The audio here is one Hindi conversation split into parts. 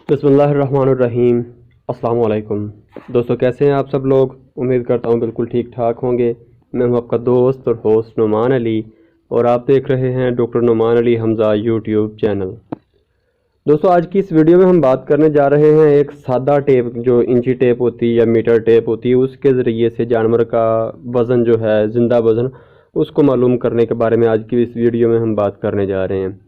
बिस्मिल्लाहिर्रहमानिर्रहीम। अस्सलाम वालेकुम दोस्तों, कैसे हैं आप सब लोग। उम्मीद करता हूँ बिल्कुल ठीक ठाक होंगे। मैं हूँ आपका दोस्त और होस्ट नोमान अली और आप देख रहे हैं doctor Noman Ali Hamza YouTube channel. दोस्तों, आज की इस वीडियो में हम बात करने जा रहे हैं एक सादा टेप, जो इंची टेप होती है या मीटर टेप होती है, उसके ज़रिए से जानवर का वज़न जो है, ज़िंदा वज़न, उसको मालूम करने के बारे में आज की इस वीडियो में हम बात करने जा रहे हैं।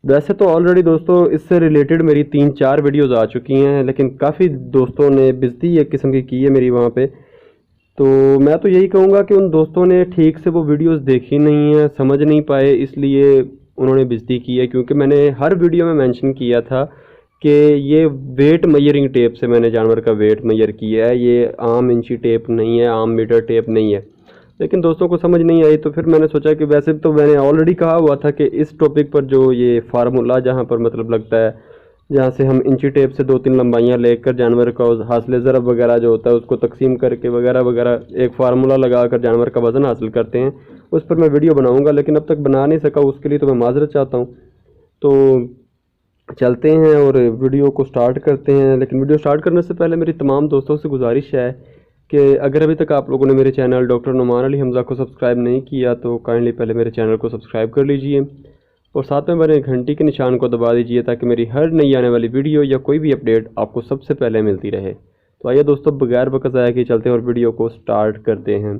वैसे तो ऑलरेडी दोस्तों इससे रिलेटेड मेरी 3-4 वीडियोज़ आ चुकी हैं, लेकिन काफ़ी दोस्तों ने बेइज्जती एक किस्म की है मेरी वहाँ पे। तो मैं तो यही कहूँगा कि उन दोस्तों ने ठीक से वो वीडियोज़ देखी नहीं है, समझ नहीं पाए, इसलिए उन्होंने बेइज्जती की है। क्योंकि मैंने हर वीडियो में मेंशन किया था कि ये वेट मेजरिंग टेप से मैंने जानवर का वेट मेजर किया है, ये आम इंची टेप नहीं है, आम मीटर टेप नहीं है। लेकिन दोस्तों को समझ नहीं आई, तो फिर मैंने सोचा कि वैसे तो मैंने ऑलरेडी कहा हुआ था कि इस टॉपिक पर जो ये फार्मूला जहाँ पर मतलब लगता है, जहाँ से हम इंची टेप से 2-3 लंबाइयाँ लेकर जानवर का हासिल ज़रब वगैरह जो होता है उसको तकसीम करके वगैरह वगैरह एक फार्मूला लगाकर जानवर का वज़न हासिल करते हैं, उस पर मैं वीडियो बनाऊँगा, लेकिन अब तक बना नहीं सका। उसके लिए तो मैं माजरत चाहता हूँ। तो चलते हैं और वीडियो को स्टार्ट करते हैं। लेकिन वीडियो स्टार्ट करने से पहले मेरी तमाम दोस्तों से गुजारिश है कि अगर अभी तक आप लोगों ने मेरे चैनल डॉक्टर नोमान अली हमजा को सब्सक्राइब नहीं किया तो काइंडली पहले मेरे चैनल को सब्सक्राइब कर लीजिए और साथ में बने घंटी के निशान को दबा दीजिए, ताकि मेरी हर नई आने वाली वीडियो या कोई भी अपडेट आपको सबसे पहले मिलती रहे। तो आइए दोस्तों, बगैर वक्त ज़ाया किए चलते हैं और वीडियो को स्टार्ट करते हैं।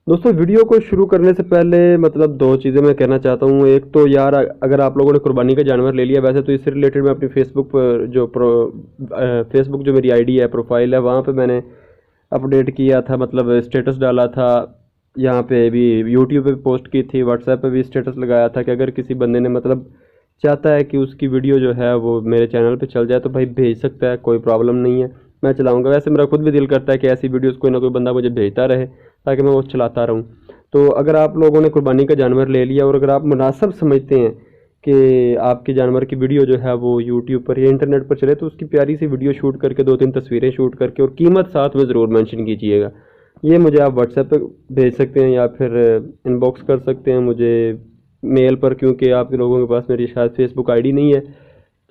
दोस्तों, वीडियो को शुरू करने से पहले मतलब 2 चीज़ें मैं कहना चाहता हूँ। एक तो यार, अगर आप लोगों ने कुर्बानी का जानवर ले लिया, वैसे तो इससे रिलेटेड मैं अपनी फेसबुक पर फेसबुक जो मेरी आईडी है, प्रोफाइल है, वहाँ पे मैंने अपडेट किया था, मतलब स्टेटस डाला था, यहाँ पे भी यूट्यूब पे पोस्ट की थी, व्हाट्सएप पे भी स्टेटस लगाया था कि अगर किसी बंदे ने मतलब चाहता है कि उसकी वीडियो जो है वो मेरे चैनल पे चल जाए तो भाई भेज सकता है, कोई प्रॉब्लम नहीं है, मैं चलाऊँगा। वैसे मेरा खुद भी दिल करता है कि ऐसी वीडियोज़ कोई ना कोई बंदा मुझे भेजता रहे ताकि मैं वो चलाता रहूँ। तो अगर आप लोगों ने कुर्बानी का जानवर ले लिया और अगर आप मुनासिब समझते हैं कि आपके जानवर की वीडियो जो है वो यूट्यूब पर या इंटरनेट पर चले, तो उसकी प्यारी सी वीडियो शूट करके 2-3 तस्वीरें शूट करके और कीमत साथ में ज़रूर मेंशन कीजिएगा। ये मुझे आप व्हाट्सएप पे भेज सकते हैं या फिर इनबॉक्स कर सकते हैं मुझे मेल पर, क्योंकि आप लोगों के पास मेरी शायद फेसबुक आईडी नहीं है।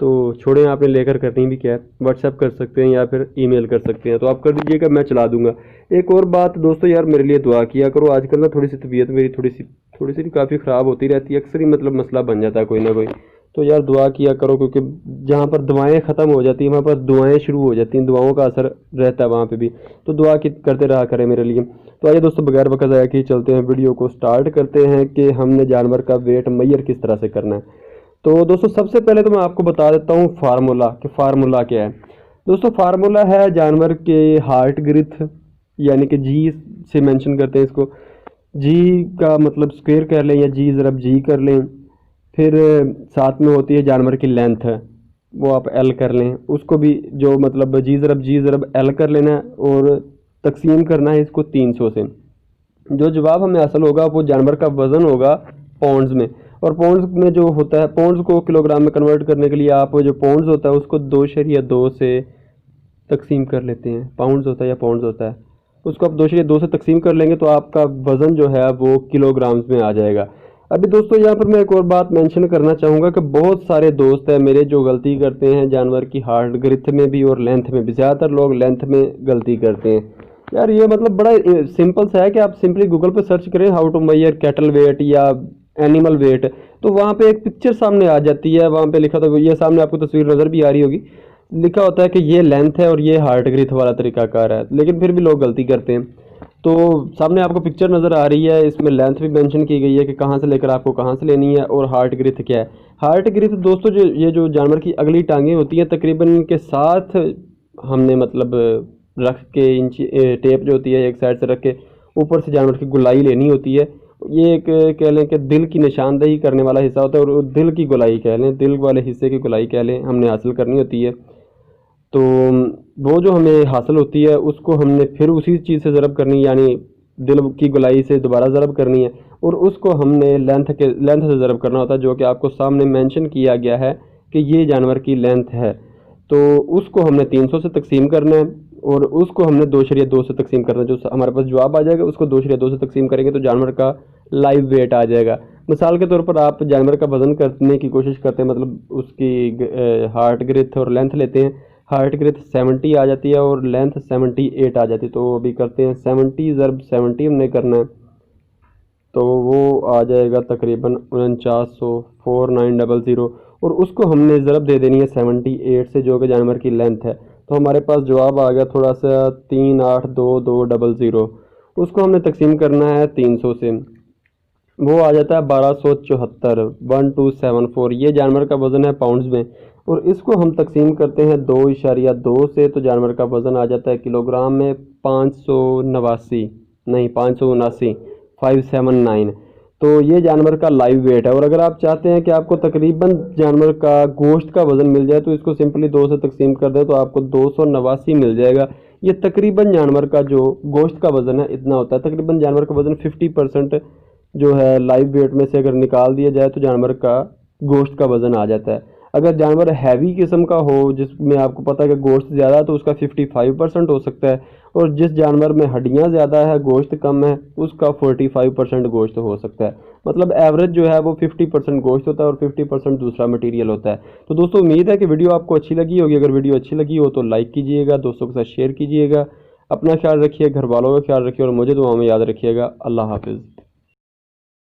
तो छोड़ें, आपने लेकर करनी भी क्या है, व्हाट्सएप कर सकते हैं या फिर ईमेल कर सकते हैं, तो आप कर दीजिएगा, मैं चला दूंगा। एक और बात दोस्तों, यार मेरे लिए दुआ किया करो। आजकल ना थोड़ी सी तबीयत मेरी थोड़ी सी काफ़ी ख़राब होती रहती है, अक्सर ही मतलब मसला बन जाता है कोई ना कोई। तो यार दुआ किया करो, क्योंकि जहाँ पर दवाएं ख़त्म हो जाती हैं वहाँ पर दुआएं शुरू हो जाती हैं, दुआओं का असर रहता है वहाँ पे भी। तो दुआ की करते रहा करें मेरे लिए। तो आइए दोस्तों, बगैर वक्त ज़ाया किए चलते हैं, वीडियो को स्टार्ट करते हैं कि हमने जानवर का वेट मेजर किस तरह से करना है। तो दोस्तों, सबसे पहले तो मैं आपको बता देता हूँ फार्मूला, कि फार्मूला क्या है। दोस्तों, फार्मूला है जानवर के हार्ट ग्रिथ, यानी कि जी से मेंशन करते हैं इसको। जी का मतलब स्क्वायर कर लें या जी ज़रब जी कर लें। फिर साथ में होती है जानवर की लेंथ, वो आप एल कर लें, उसको भी जो मतलब जी ज़रब एल कर लेना है और तकसीम करना है इसको 300 से। जो जवाब हमें हासिल होगा वो जानवर का वज़न होगा पाउंड्स में, और पाउंड्स में जो होता है, पाउंड्स को किलोग्राम में कन्वर्ट करने के लिए आप जो पाउंड्स होता है उसको 2.2 से तकसीम कर लेते हैं। पाउंड्स होता है या पाउंड्स होता है, उसको आप 2.2 से तकसीम कर लेंगे तो आपका वज़न जो है वो किलोग्राम्स में आ जाएगा। अभी दोस्तों, यहाँ पर मैं एक और बात मेंशन करना चाहूँगा कि बहुत सारे दोस्त हैं मेरे जो गलती करते हैं जानवर की हार्ट ग्रिथ में भी और लेंथ में भी। ज़्यादातर लोग लेंथ में गलती करते हैं। यार ये मतलब बड़ा सिंपल सा है कि आप सिंपली गूगल पे सर्च करें how to measure cattle weight या एनिमल वेट, तो वहाँ पे एक पिक्चर सामने आ जाती है। वहाँ पे लिखा तो ये सामने आपको तस्वीर नज़र भी आ रही होगी, लिखा होता है कि ये लेंथ है और ये हार्ट ग्रिथ वाला तरीकाकार है, लेकिन फिर भी लोग गलती करते हैं। तो सामने आपको पिक्चर नज़र आ रही है, इसमें लेंथ भी मेंशन की गई है कि कहाँ से लेकर आपको कहाँ से लेनी है, और हार्ट ग्रिथ क्या है। हार्ट ग्रिथ दोस्तों, जो ये जो जानवर की अगली टांगें होती हैं तकरीबन इनके साथ हमने मतलब रख के इंची टेप जो होती है एक साइड से रख के ऊपर से जानवर की गोलाई लेनी होती है। ये एक कह लें कि दिल की निशानदेही करने वाला हिस्सा होता है, और दिल की गोलाई कह लें, दिल वाले हिस्से की गोलाई कह लें, हमने हासिल करनी होती है। तो वो जो हमें हासिल होती है उसको हमने फिर उसी चीज़ से ज़रब करनी, यानी दिल की गोलाई से दोबारा ज़रब करनी है, और उसको हमने लेंथ से ज़रब करना होता है, जो कि आपको सामने मेंशन किया गया है कि ये जानवर की लेंथ है। तो उसको हमने 300 से तकसीम करना है और उसको हमने 2.2 से तकसीम करना है। जो हमारे पास जवाब आ जाएगा उसको 2.2 से तकसीम करेंगे तो जानवर का लाइव वेट आ जाएगा। मिसाल के तौर पर आप जानवर का वज़न करने की कोशिश करते हैं, मतलब उसकी हार्ट ग्रिथ और लेंथ लेते हैं। हार्ट ग्रिथ 70 आ जाती है और लेंथ 78 आ जाती है। तो अभी करते हैं 70 ज़रब 70 हमने करना है, तो वो आ जाएगा तकरीबन 4900 और उसको हमने ज़रब दे देनी है 78 से, जो कि जानवर की लेंथ है। तो हमारे पास जवाब आ गया थोड़ा सा 382200। उसको हमने तकसीम करना है 300 से, वो आ जाता है 1274, 1274। ये जानवर का वज़न है पाउंड्स में। और इसको हम तकसीम करते हैं 2.2 से, तो जानवर का वज़न आ जाता है किलोग्राम में 589, नहीं 579, 579। तो ये जानवर का लाइव वेट है। और अगर आप चाहते हैं कि आपको तकरीबन जानवर का गोश्त का वज़न मिल जाए, तो इसको सिंपली 2 से तकसीम कर दें तो आपको 289 मिल जाएगा। ये तकरीबन जानवर का जो गोश्त का वज़न है इतना होता है। तकरीबन जानवर का वज़न 50% जो है लाइव वेट में से अगर निकाल दिया जाए तो जानवर का गोश्त का वज़न आ जाता है। अगर जानवर हैवी किस्म का हो, जिसमें आपको पता है कि गोश्त ज़्यादा है, तो उसका 55% हो सकता है। और जिस जानवर में हड्डियां ज़्यादा है, गोश्त कम है, उसका 45% गोश्त हो सकता है। मतलब एवरेज जो है वो 50% गोश्त होता है और 50% दूसरा मटेरियल होता है। तो दोस्तों उम्मीद है कि वीडियो आपको अच्छी लगी होगी। अगर वीडियो अच्छी लगी हो तो लाइक कीजिएगा, दोस्तों के साथ शेयर कीजिएगा। अपना ख्याल रखिए, घर वालों का ख्याल रखिए और मुझे दुआ में याद रखिएगा। अल्लाह हाफिज़।